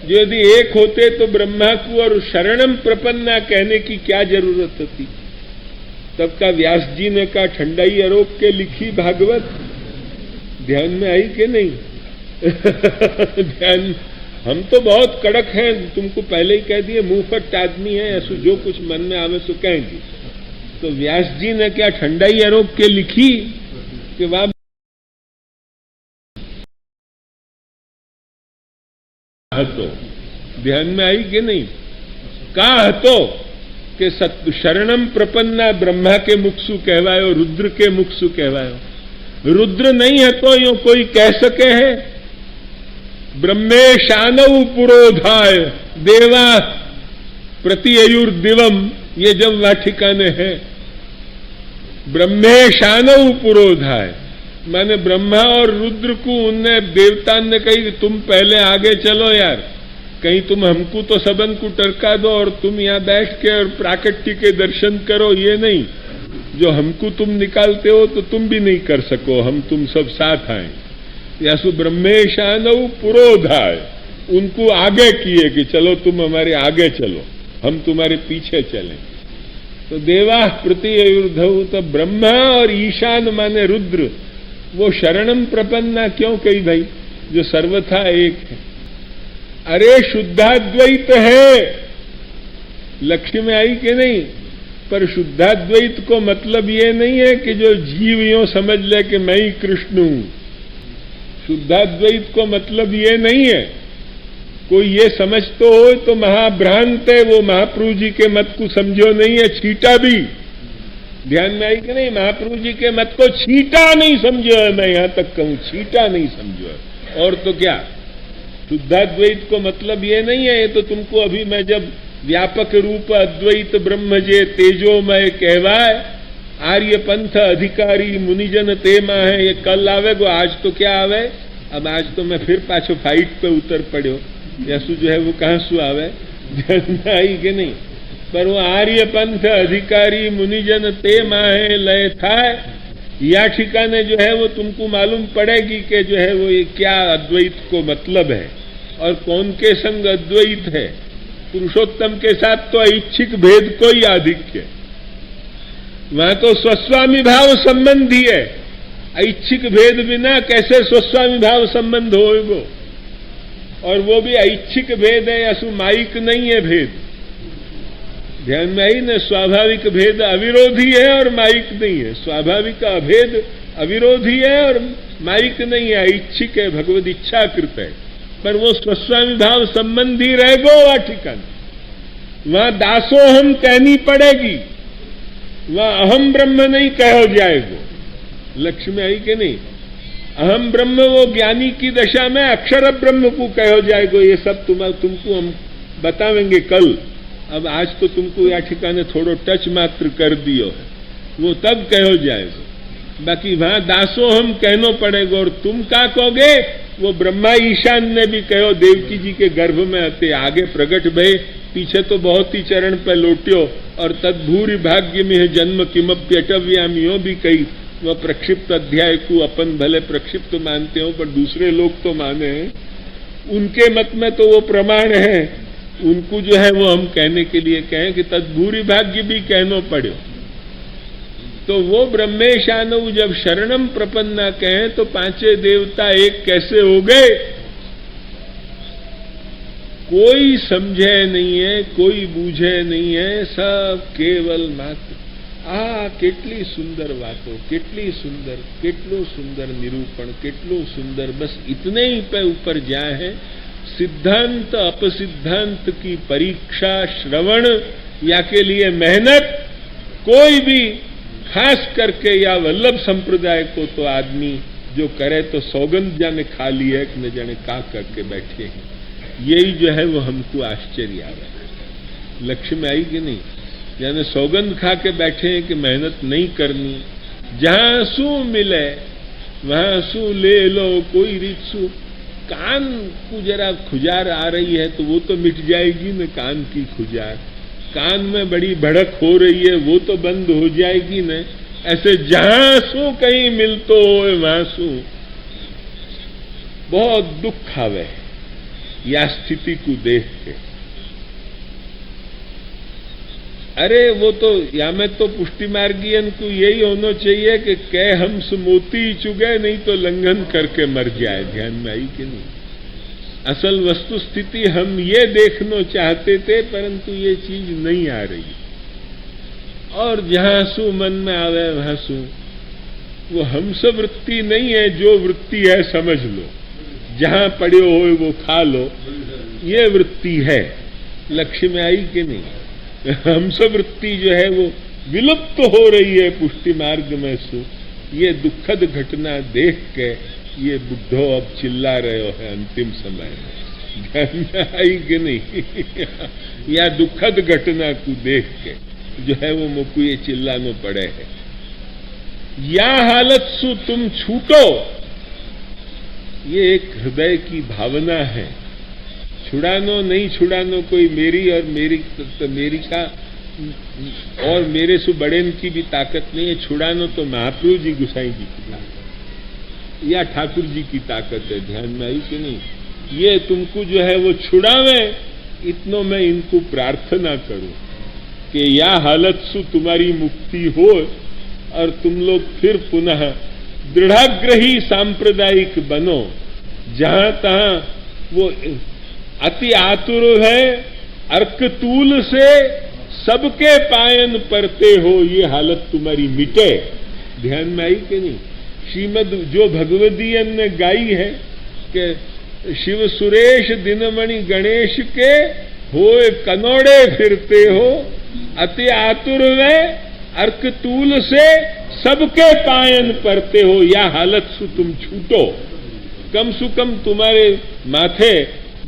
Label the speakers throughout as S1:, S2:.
S1: यदि एक होते तो ब्रह्मा को और शरणम प्रपन्ना कहने की क्या जरूरत होती? तब का व्यास जी ने कहा ठंडाई अरोग के लिखी भागवत। ध्यान में आई कि नहीं? ध्यान। हम तो बहुत कड़क हैं, तुमको पहले ही कह दिए, मुंहफट आदमी है, ऐसा जो कुछ मन में आवे सो कहेंगे। तो व्यास जी ने क्या ठंडाई अरोग के लिखी कि वह हतो? ध्यान में आई कि नहीं? का हतो कि शरणम प्रपन्ना ब्रह्मा के मुखसु कहवायो, रुद्र के मुखसु कहवायो। रुद्र नहीं है तो यो कोई कह सके है? ब्रह्मेशानव पुरोधाय देवा प्रतियुर दिवम, ये जब वाटिका ने है। ब्रह्मेशानव पुरोधाय माने ब्रह्मा और रुद्र को उनने देवता ने कही कि तुम पहले आगे चलो यार, कहीं तुम हमको तो सबन को टरका दो और तुम यहां बैठ के और प्राकट्य के दर्शन करो। ये नहीं, जो हमको तुम निकालते हो तो तुम भी नहीं कर सको, हम तुम सब साथ आए। यासु ब्रह्मेशानव पुरोधाय, उनको आगे किए कि चलो तुम हमारे आगे चलो, हम तुम्हारे पीछे चलें। तो देवा प्रतियुर्धव, तो ब्रह्मा और ईशान माने रुद्र, वो शरणम प्रपन्ना क्यों कही भाई? जो सर्वथा एक है। अरे शुद्धाद्वैत है, लक्ष्य में आई कि नहीं? पर शुद्धाद्वैत को मतलब ये नहीं है कि जो जीव यूं समझ ले कि मैं ही कृष्ण हूं। शुद्धाद्वैत को मतलब ये नहीं है। कोई ये समझ तो हो तो महाभ्रांत है, वो महाप्रभु जी के मत को समझो नहीं है, छीटा भी। ध्यान में आई कि नहीं? महाप्रभु जी के मत को छीटा नहीं समझो है, मैं यहां तक कहूं, छीटा नहीं समझो है। और तो क्या, शुद्धाद्वैत को मतलब ये नहीं है। ये तो तुमको अभी मैं जब व्यापक रूप अद्वैत ब्रह्म जे तेजोमय कहवाए, आर्य पंथ अधिकारी मुनिजन तेमा है, ये कल आवेगो, आज तो क्या आवे? अब आज तो मैं फिर पाछो फाइट पे उतर पड़ो, यसु जो है वो कहां सु आवे? आई कि नहीं? पर वो आर्य पंथ अधिकारी मुनिजन तेमा है लय था, या ठिकाने जो है वो तुमको मालूम पड़ेगी कि जो है वो ये क्या अद्वैत को मतलब है और कौन के संग अद्वैत है। पुरुषोत्तम के साथ तो ऐच्छिक भेद को ही आधिक्य, वहां तो स्वस्वामी भाव संबंधी है। ऐच्छिक भेद बिना कैसे स्वस्वामी भाव संबंध होएगो? और वो भी ऐच्छिक भेद है, असु माइक नहीं है भेद। ध्यान में आई न? स्वाभाविक भेद अविरोधी है और माइक नहीं है। स्वाभाविक अभेद अविरोधी है और माइक नहीं है, ऐच्छिक है, भगवद इच्छाकृत है। पर वो स्वस्वामी भाव संबंधी रहेगो वह ठिकान, वहां दासोहम कहनी पड़ेगी, वहां अहम ब्रह्म नहीं कहो जाएगो। लक्ष्य में आई कि नहीं? अहम ब्रह्म वो ज्ञानी की दशा में अक्षर ब्रह्म को कहो जाएगो। ये सब तुमको हम बतावेंगे कल। अब आज तो तुमको या ठिकाने थोड़ो टच मात्र कर दियो है, वो तब कहो जाएगो। बाकी वहां दासो हम कहनो पड़ेगा। और तुम क्या कहोगे? वो ब्रह्मा ईशान ने भी कहो, देवकी जी के गर्भ में आते आगे प्रगट भय, पीछे तो बहुत ही चरण पे लौट्यो। और तद्भूरि भाग्य में जन्म किमप्यटव्याम, यो भी कही। वह प्रक्षिप्त अध्याय को अपन भले प्रक्षिप्त मानते हो, पर दूसरे लोग तो माने हैं। उनके मत में तो वो प्रमाण है, उनको जो है वो हम कहने के लिए कहें कि तद्भूरि भाग्य भी कहनो पड़ो। तो वो ब्रह्मेशानव जब शरणम प्रपन्ना कहें तो पांचे देवता एक कैसे हो गए? कोई समझे नहीं है, कोई बूझे नहीं है, सब केवल मात्र કેટલી सुंदर बातों, કેટલી सुंदर, કેટલો सुंदर निरूपण, કેટલો सुंदर, बस इतने ही पे ऊपर जाए हैं। सिद्धांत अपसिद्धांत की परीक्षा, श्रवण या के लिए मेहनत कोई भी, खास करके या वल्लभ संप्रदाय को तो आदमी जो करे तो सौगंध जाने खा लिया कि न जाने का करके बैठे हैं। यही जो है वो हमको आश्चर्य आ रहा है। लक्ष्य में आई कि नहीं? यानी सौगंध खा के बैठे हैं कि मेहनत नहीं करनी, जहां सू मिले वहां सू ले लो, कोई रीत सू। कान को जरा खुजार आ रही है तो वो तो मिट जाएगी न, कान की खुजार। कान में बड़ी भड़क हो रही है वो तो बंद हो जाएगी न। ऐसे जहां सू कहीं मिलतो हो वहां सू बहुत दुख आवे। या स्थिति को देख के। अरे वो तो या में तो पुष्टि मार्गियन को यही होना चाहिए कि कै हंस मोती चुगे, नहीं तो लंघन करके मर जाए। ध्यान में आई कि नहीं? असल वस्तु स्थिति हम ये देखना चाहते थे, परंतु ये चीज नहीं आ रही। और जहां सु मन में आवे वहां सु, वो हंस वृत्ति नहीं है, जो वृत्ति है समझ लो, जहां पड़े हो वो खा लो, ये वृत्ति है। लक्ष्य में आई कि नहीं? हंस वृत्ति जो है वो विलुप्त हो रही है पुष्टि मार्ग में सु। ये दुखद घटना देख के ये बुद्धो अब चिल्ला रहे हो है अंतिम समय में। ध्यान में आई कि नहीं? या दुखद घटना को देख के जो है वो मुझको ये चिल्लानो पड़े है। या हालत सु तुम छूटो, ये एक हृदय की भावना है। छुड़ानो नहीं छुड़ानो कोई मेरी और मेरी का और मेरे सु बड़े की भी ताकत नहीं है। छुड़ानो तो महाप्रभु जी गुसाई जी की ताकत या ठाकुर जी की ताकत है। ध्यान में आई कि नहीं? ये तुमको जो है वो छुड़ावे, इतनों में इनको प्रार्थना करो कि या हालत सु तुम्हारी मुक्ति हो और तुम लोग फिर पुनः दृढ़ाग्रही सांप्रदायिक बनो। जहां तहां वो अति आतुर है, अर्कतूल से सबके पायन परते हो, ये हालत तुम्हारी मिटे। ध्यान में आई कि नहीं? श्रीमद जो भगवदीयन ने गाई है कि शिव सुरेश दिनमणि गणेश के होए कनौड़े फिरते हो, अति आतुर में अर्कतूल से सबके पायन परते हो। या हालत सु तुम छूटो। कम सु कम तुम्हारे माथे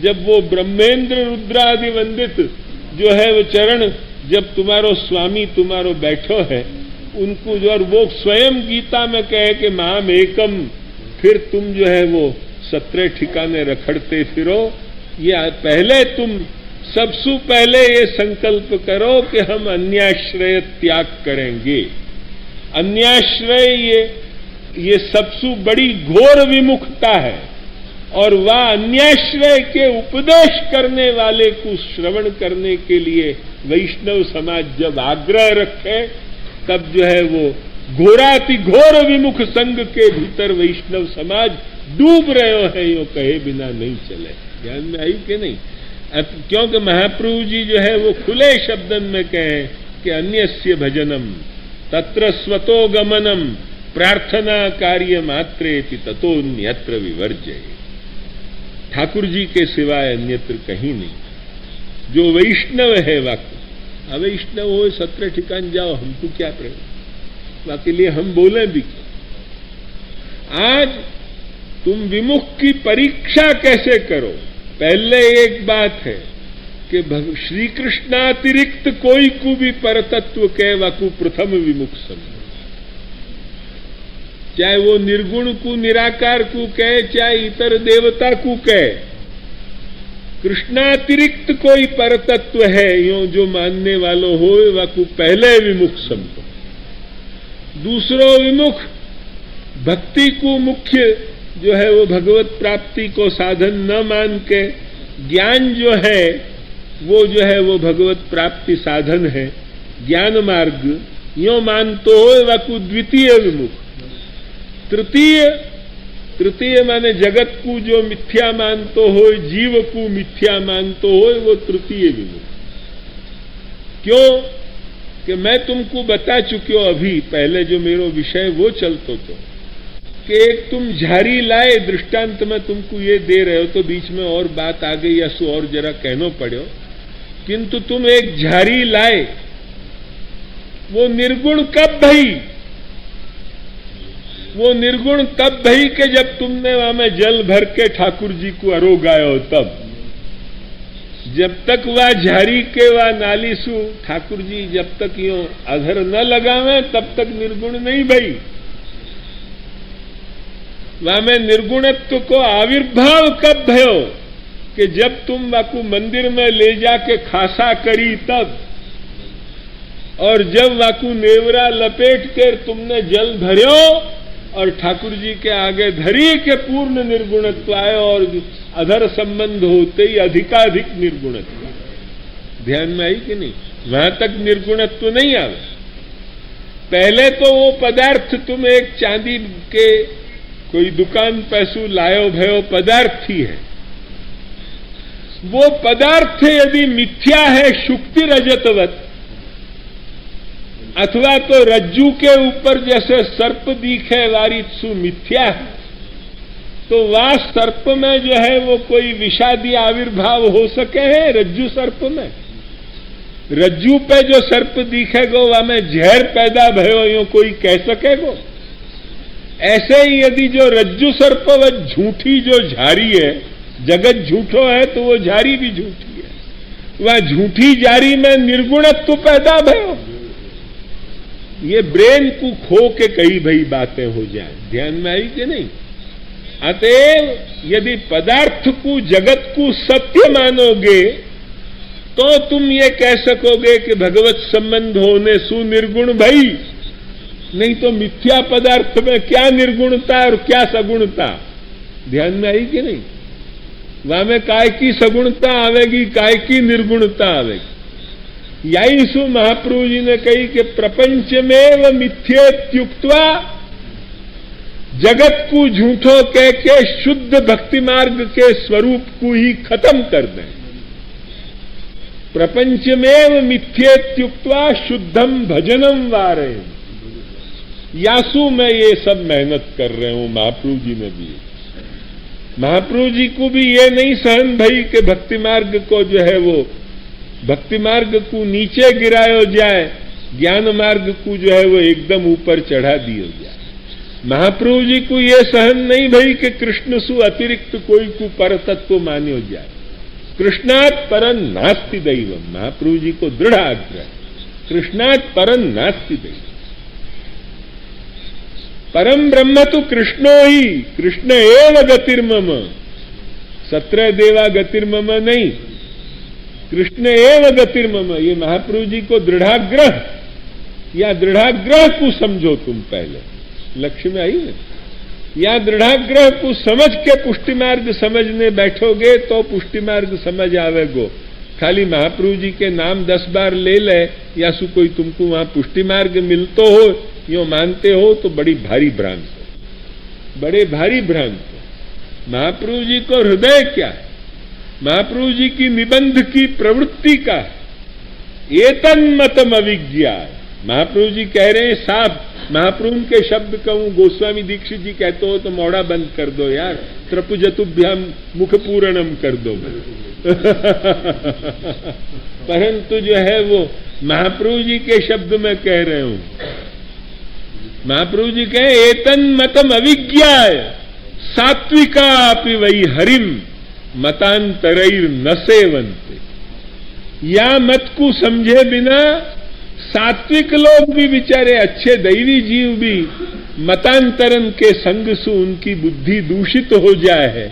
S1: जब वो ब्रह्मेंद्र रुद्रादि वंदित जो है वो चरण, जब तुम्हारो स्वामी तुम्हारो बैठो है, उनको जो, और वो स्वयं गीता में कहे कि माम एकम, फिर तुम जो है वो 17 ठिकाने रखड़ते फिरो। या पहले तुम सबसे पहले ये संकल्प करो कि हम अन्याश्रय त्याग करेंगे। अन्याश्रय ये सबसे बड़ी घोर विमुखता है। और वह अन्याश्रय के उपदेश करने वाले को श्रवण करने के लिए वैष्णव समाज जब आग्रह रखे, तब जो है वो घोराति घोर विमुख संग के भीतर वैष्णव समाज डूब रहे हैं, यो कहे बिना नहीं चले। ध्यान में आई कि नहीं? क्योंकि महाप्रभु जी जो है वो खुले शब्दन में कहे कि अन्यस्य भजनम तत्र स्वतो गमनम प्रार्थना कार्य मात्रेति ततोन्यत्र विवर्जय। ठाकुर जी के सिवाय अन्यत्र कहीं नहीं। जो वैष्णव है वाकई, अवैष्णव हो 17 ठिकान जाओ, हमको क्या प्रयोजन? वाकई लिए हम बोले भी। आज तुम विमुख की परीक्षा कैसे करो? पहले एक बात है कि श्री कृष्णातिरिक्त कोई को भी परतत्व कह वाकु प्रथम विमुख समझो। चाहे वो निर्गुण को निराकार को कहे, चाहे इतर देवता को कहे, कृष्णातिरिक्त कोई परतत्व है यो जो मानने वालों हो वाकु पहले विमुख समझो। दूसरो विमुख भक्ति को मुख्य जो है वो भगवत प्राप्ति को साधन न मान के, ज्ञान जो है वो जो है वो भगवत प्राप्ति साधन है, ज्ञान मार्ग यो मानतो हो वाकु द्वितीय विमुख। तृतीय माने जगत को जो मिथ्या मानतो हो, जीव को मिथ्या मानतो हो, वो तृतीय विमुख। क्यों? कि मैं तुमको बता चुकी हूं अभी पहले जो मेरा विषय वो चलतो तो कि एक तुम झारी लाए, दृष्टांत में तुमको ये दे रहे हो तो बीच में और बात आ गई या सो और जरा कहना पड़ो, किंतु तुम एक झारी लाए, वो निर्गुण कब भई? वो निर्गुण तब भई के जब तुमने वहां में जल भर के ठाकुर जी को अरोगायो तब। जब तक वह झारी के वह नालीसु ठाकुर जी जब तक यो अधर न लगावे तब तक निर्गुण नहीं भई। वहां में निर्गुणत्व को आविर्भाव कब भयो? कि जब तुम वाकू मंदिर में ले जाके खासा करी तब, और जब वाकू नेवरा लपेट कर तुमने जल भर्यो और ठाकुर जी के आगे धरी के पूर्ण निर्गुणत्व आए और अधर संबंध होते ही अधिकाधिक निर्गुणत्व। ध्यान में आई कि नहीं? वहां तक निर्गुणत्व नहीं आवे। पहले तो वो पदार्थ तुम एक चांदी के कोई दुकान पैसू लायो भयो पदार्थ ही है। वो पदार्थ यदि मिथ्या है शुक्ति रजतवत, अथवा तो रज्जू के ऊपर जैसे सर्प दिखे वारित्सु मिथ्या है, तो वह सर्प में जो है वो कोई विषादी आविर्भाव हो सके है? रज्जू सर्प में, रज्जू पे जो सर्प दिखेगो वह में जहर पैदा भयो यो कोई कह सकेगो? ऐसे ही यदि जो रज्जू सर्प वह झूठी जो झारी है, जगत झूठो है तो वो झारी भी झूठी है, वह झूठी जारी में निर्गुणत्व पैदा भयो। ये ब्रेन को खो के कई भई बातें हो जाए। ध्यान में आई कि नहीं? अतएव यदि पदार्थ को जगत को सत्य मानोगे तो तुम ये कह सकोगे कि भगवत संबंध होने सुनिर्गुण भई, नहीं तो मिथ्या पदार्थ में क्या निर्गुणता और क्या सगुणता? ध्यान में आई कि नहीं? वहां में काय की सगुणता आवेगी, काय की निर्गुणता आवेगी। यही सु महाप्रभु जी ने कही कि प्रपंच में व मिथ्येत्युक्त्वा, जगत को झूठो कह के शुद्ध भक्ति मार्ग के स्वरूप को ही खत्म कर दें। प्रपंच में मिथ्येत्युक्त्वा शुद्धम भजनम वारे। यासु मैं ये सब मेहनत कर रहे हूं, महाप्रभु जी ने भी, महाप्रभु जी को भी ये नहीं सहन भई कि भक्ति मार्ग को जो है वो भक्ति मार्ग को नीचे गिरायो जाए, ज्ञान मार्ग को जो है वो एकदम ऊपर चढ़ा दियो जाए। महाप्रभु जी को ये सहन नहीं भई कि कृष्ण सु अतिरिक्त कोई को पर तत्व मान्यो जाए। कृष्णात् परं नास्ति दैवम, महाप्रभु जी को दृढ़ आग्रह, कृष्णात् परं नास्ति दैवम। परम ब्रह्म तो कृष्णो ही, कृष्ण एव गतिर्मम, सत्रह देवा गतिर्मम नहीं, कृष्ण एव गतिर्मम। ये महाप्रभु जी को दृढ़ाग्रह या दृढ़ाग्रह को समझो तुम पहले, लक्ष्य में आई ना? या दृढ़ाग्रह को समझ के पुष्टि मार्ग समझने बैठोगे तो पुष्टि मार्ग समझ आवेगो। खाली महाप्रभु जी के नाम 10 बार ले ले या सु कोई तुमको वहां पुष्टि मार्ग मिलतो हो यो मानते हो तो बड़ी भारी भ्रांत हो, बड़े भारी भ्रांत हो। महाप्रभु जी को हृदय क्या है? महाप्रभु जी की निबंध की प्रवृत्ति का है। एतन्मतम अविज्ञा। महाप्रभु जी कह रहे हैं साफ, महाप्रभु के शब्द कहूं, गोस्वामी दीक्षित जी कहते हो तो मोड़ा बंद कर दो यार, त्रपुजतुभ्याम मुख पूरणम कर दो। परंतु जो है वो महाप्रभु जी के शब्द में कह रहे हूं। महाप्रभु जी कहे एतन्मतम अविज्ञाय सात्विका अपि वही हरिम मतांतरैर न सेवन्ते। या मत को समझे बिना सात्विक लोग भी बेचारे अच्छे दैवी जीव भी मतांतरन के संग से उनकी बुद्धि दूषित हो जाए है,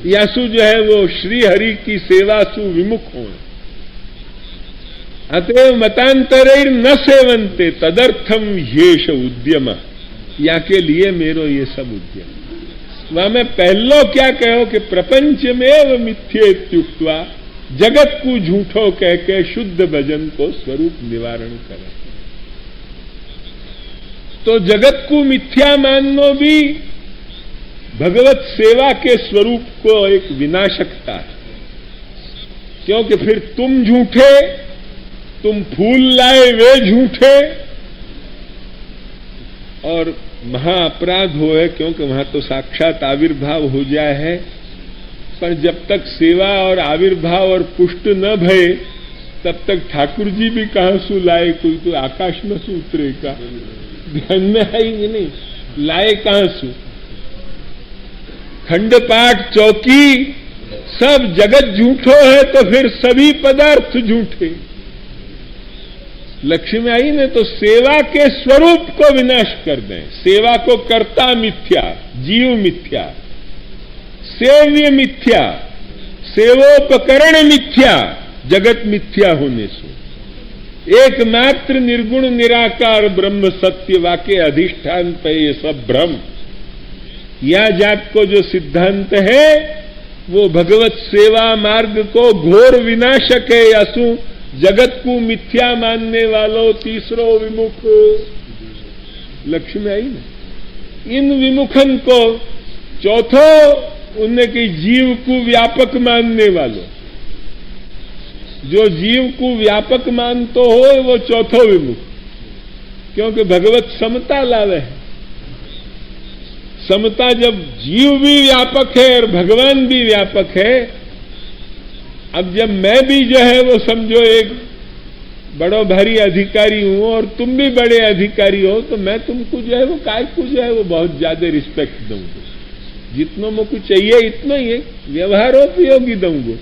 S1: या सु जो है वो श्री हरि की सेवा सु विमुख हो। अतएव मतांतरैर न सेवन्ते तदर्थम येष उद्यम, या के लिए मेरो ये सब उद्यम। वहां मैं पहलो क्या कहो कि प्रपंच में मिथ्येत्युक्त्वा, जगत को झूठो कह के शुद्ध भजन को स्वरूप निवारण करे। तो जगत को मिथ्या मानना भी भगवत सेवा के स्वरूप को एक विनाशकता है। क्योंकि फिर तुम झूठे, तुम फूल लाए वे झूठे, और महा अपराध होए, क्योंकि वहां तो साक्षात आविर्भाव हो जाए है। पर जब तक सेवा और आविर्भाव और पुष्ट न भये तब तक ठाकुर जी भी कहां सु लाए, कोई तो आकाश में सु उतरेगा। ध्यान में आएंगे नहीं, लाए कहां सु? खंडपाठ चौकी सब जगत झूठो है तो फिर सभी पदार्थ झूठे। लक्ष्य में आई ने तो सेवा के स्वरूप को विनाश कर दें। सेवा को कर्ता मिथ्या, जीव मिथ्या, सेव्य मिथ्या, सेवोपकरण मिथ्या, जगत मिथ्या होने से एकमात्र निर्गुण निराकार ब्रह्म सत्य वाके अधिष्ठान पे ये सब भ्रम या जात को जो सिद्धांत है वो भगवत सेवा मार्ग को घोर विनाशक है। असु जगत को मिथ्या मानने वालों तीसरो विमुख लक्ष्य में आई ना। इन विमुखन को चौथो उनने की जीव को व्यापक मानने वालों, जो जीव को व्यापक मानतो हो वो चौथो विमुख, क्योंकि भगवत समता लावे है। समता जब जीव भी व्यापक है और भगवान भी व्यापक है, अब जब मैं भी जो है वो समझो एक बड़ो भारी अधिकारी हूं और तुम भी बड़े अधिकारी हो, तो मैं तुमको जो है वो काय को जो है वो बहुत ज्यादा रिस्पेक्ट दूंगा। जितनों मुझको चाहिए इतना ही व्यवहारोपयोगी दूंगा।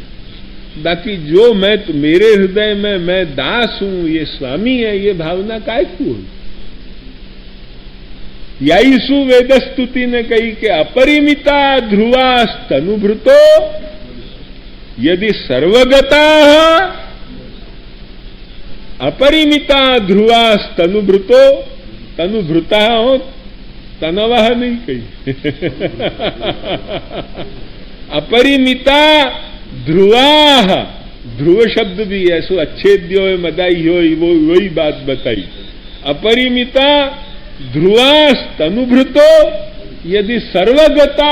S1: बाकी जो मैं मेरे हृदय में मैं दास हूं, ये स्वामी है, ये भावना काय को है। याईसु वेदस्तुति ने कही कि अपरिमिता ध्रुवा स्तनुभृतो यदि सर्वगता अपरिमिता ध्रुवा स्तनुभृतो, तनुभृता हो तनवह नहीं कही अपरिमिता ध्रुवा, ध्रुव शब्द भी है सो अच्छेद्यो मदाई हो, वो वही बात बताई। अपरिमिता ध्रुवास्तनुभृतो यदि सर्वगता,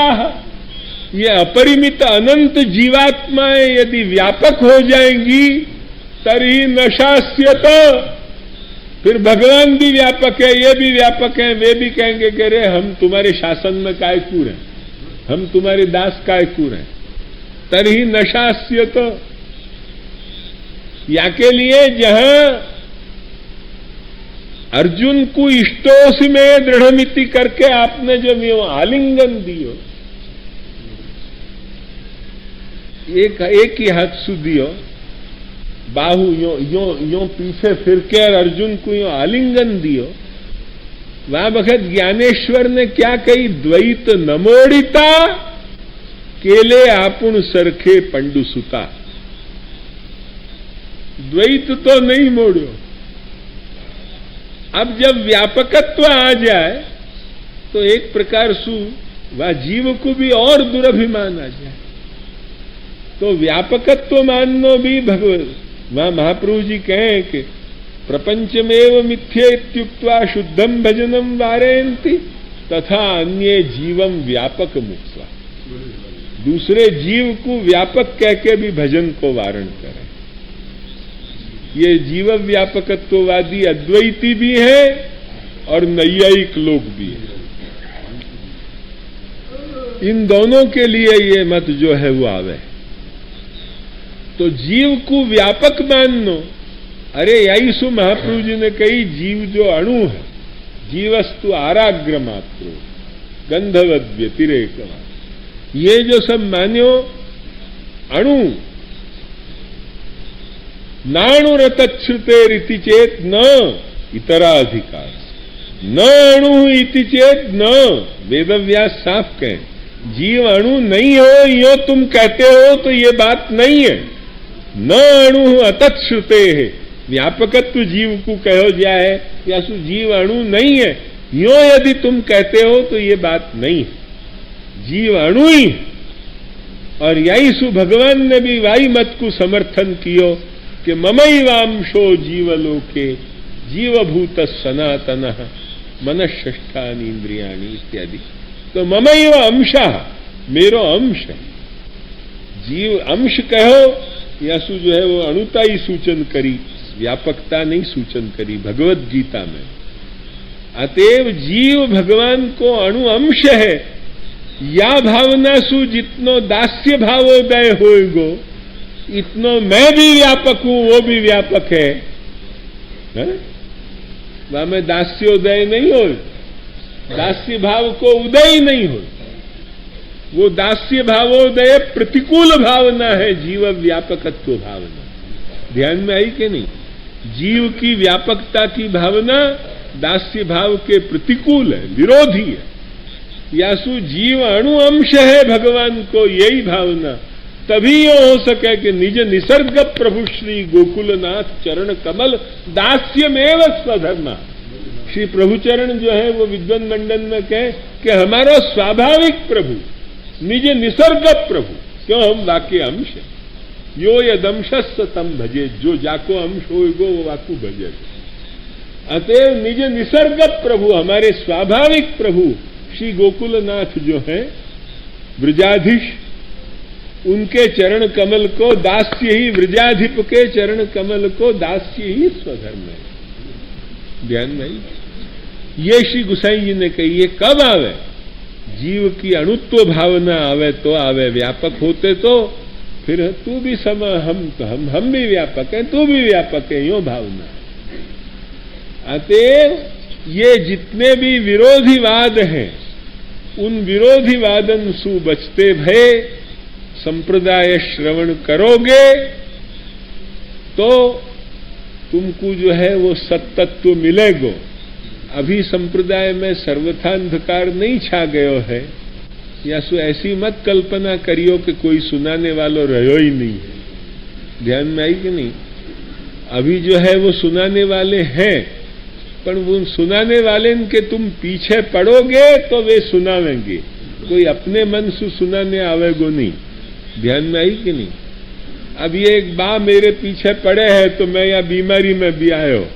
S1: ये अपरिमित अनंत जीवात्माएं यदि व्यापक हो जाएंगी तरी नशास्यत, फिर भगवान भी व्यापक है, ये भी व्यापक है, वे भी कहेंगे कि रे हम तुम्हारे शासन में काय कूर हैं, हम तुम्हारे दास काय कूर हैं। तरही नशास्यत, या के लिए जहां अर्जुन को इष्टोस में दृढ़मिति करके आपने जब यो आलिंगन दियो, एक ही हाथ सु दियो, बाहु यो यो यो पीछे फिर के अर्जुन को यो आलिंगन दियो, वह वक्त ज्ञानेश्वर ने क्या कही, द्वैत नमोड़िता केले आपुन सरखे पंडुसुता। द्वैत तो नहीं मोड़ो। अब जब व्यापकत्व आ जाए तो एक प्रकार सु वह जीव को भी और दुरभिमान आ जाए, तो व्यापकत्व माननो भी भगवत, वहां महाप्रभु जी कहें कि प्रपंचमेव मिथ्ये इत्युक्त्वा शुद्धम भजनम वारयन्ति तथा अन्ये जीवम व्यापक मुक्त्वा, दूसरे जीव को व्यापक कह के भी भजन को वारण करें। ये जीव व्यापकत्ववादी अद्वैती भी है और नैयायिक लोग भी है। इन दोनों के लिए ये मत जो है वो आवे। तो जीव को व्यापक माननो, अरे याईसु महाप्रभु जी ने कही जीव जो अणु है, जीवस्तु आराग्र मात्र गंधवद व्यतिरेक, ये जो सब मान्यो अणु, नाणुरतच्छ्रुते रीति चेत न इतराधिकार, न अणु इति चेत न, वेदव्यास साफ कहें जीव अणु नहीं हो, यो तुम कहते हो तो ये बात नहीं है। न अणु अतच्छ्रुते है, व्यापकत्व जीव को कहो जाए या सु जीव अणु नहीं है, यो यदि तुम कहते हो तो ये बात नहीं है, जीव अणु ही। और यही सु भगवान ने भी वाई मत को समर्थन कियो कि ममैवांशो जीवलोके जीवभूत सनातन मनःष्ठानि इंद्रियाणि इत्यादि। तो ममैव अंशः, मेरो अंश है। जीव अंश कहो या सु जो है वो अणुता ही सूचन करी, व्यापकता नहीं सूचन करी भगवत गीता में। अतएव जीव भगवान को अणु अंश है, या भावना सु जितनो दास्य भावोदय होएगो इतनो मैं भी व्यापक हूं, वो भी व्यापक है, वहां में दास्योदय नहीं हो, दास्य भाव को उदय नहीं हो, वो दास्य भावोदय प्रतिकूल भावना है, जीव व्यापकत्व भावना। ध्यान में आई कि नहीं? जीव की व्यापकता की भावना दास्य भाव के प्रतिकूल है, विरोधी है। यासु जीव अणु अंश है भगवान को, यही भावना, तभी ये हो सके कि निज निसर्ग प्रभु श्री गोकुलनाथ चरण कमल दास्यमेव स्वधर्मा, श्री प्रभुचरण जो है वो विद्वन मंडन में कहे कि हमारो स्वाभाविक प्रभु निज निसर्ग प्रभु, क्यों हम वाक्य अंश है। यो यदंशस्स तम भजे, जो जाको अंश होगो वो वाकु भजे। अतएव निज निसर्ग प्रभु, हमारे स्वाभाविक प्रभु श्री गोकुलनाथ जो है ब्रजाधीश, उनके चरण कमल को दास्य ही, ब्रजाधिप के चरण कमल को दास्य ही स्वधर्म है। ध्यान में ये श्री गुसाई जी ने कही। ये कब आवे? जीव की अणुत्व भावना आवे तो आवे। व्यापक होते तो फिर तू भी हम भी व्यापक हैं, तू भी व्यापक है, यो भावना। अतएव ये जितने भी विरोधीवाद हैं उन विरोधीवादन सु बचते भय संप्रदाय श्रवण करोगे तो तुमको जो है वो सत्तत्व मिलेगो। अभी संप्रदाय में सर्वथा अंधकार नहीं छा गयो है, या सो ऐसी मत कल्पना करियो कि कोई सुनाने वालों रहो ही नहीं है। ध्यान में आई कि नहीं? अभी जो है वो सुनाने वाले हैं, पर वो सुनाने वाले के तुम पीछे पड़ोगे तो वे सुनावेंगे, कोई अपने मन से सुनाने आवेगो नहीं। ध्यान में आई कि नहीं? अब ये एक बा मेरे पीछे पड़े हैं तो मैं या बीमारी में भी आयो,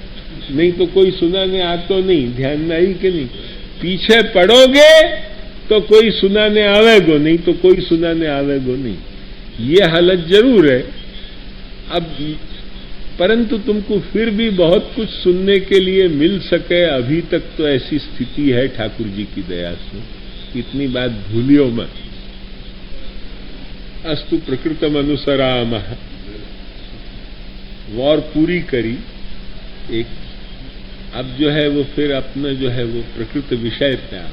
S1: नहीं तो कोई सुनाने आतो नहीं। ध्यान में आई कि नहीं? पीछे पड़ोगे तो कोई सुनाने आवेगो, नहीं तो कोई सुनाने आवेगो नहीं। ये हालत जरूर है। अब परंतु तुमको फिर भी बहुत कुछ सुनने के लिए मिल सके, अभी तक तो ऐसी स्थिति है ठाकुर जी की दया से। इतनी बात भूलियो मत। अस्तु प्रकृतम अनुसरामः, वॉर पूरी करी एक। अब जो है वो फिर अपना जो है वो प्रकृत विषय पे आ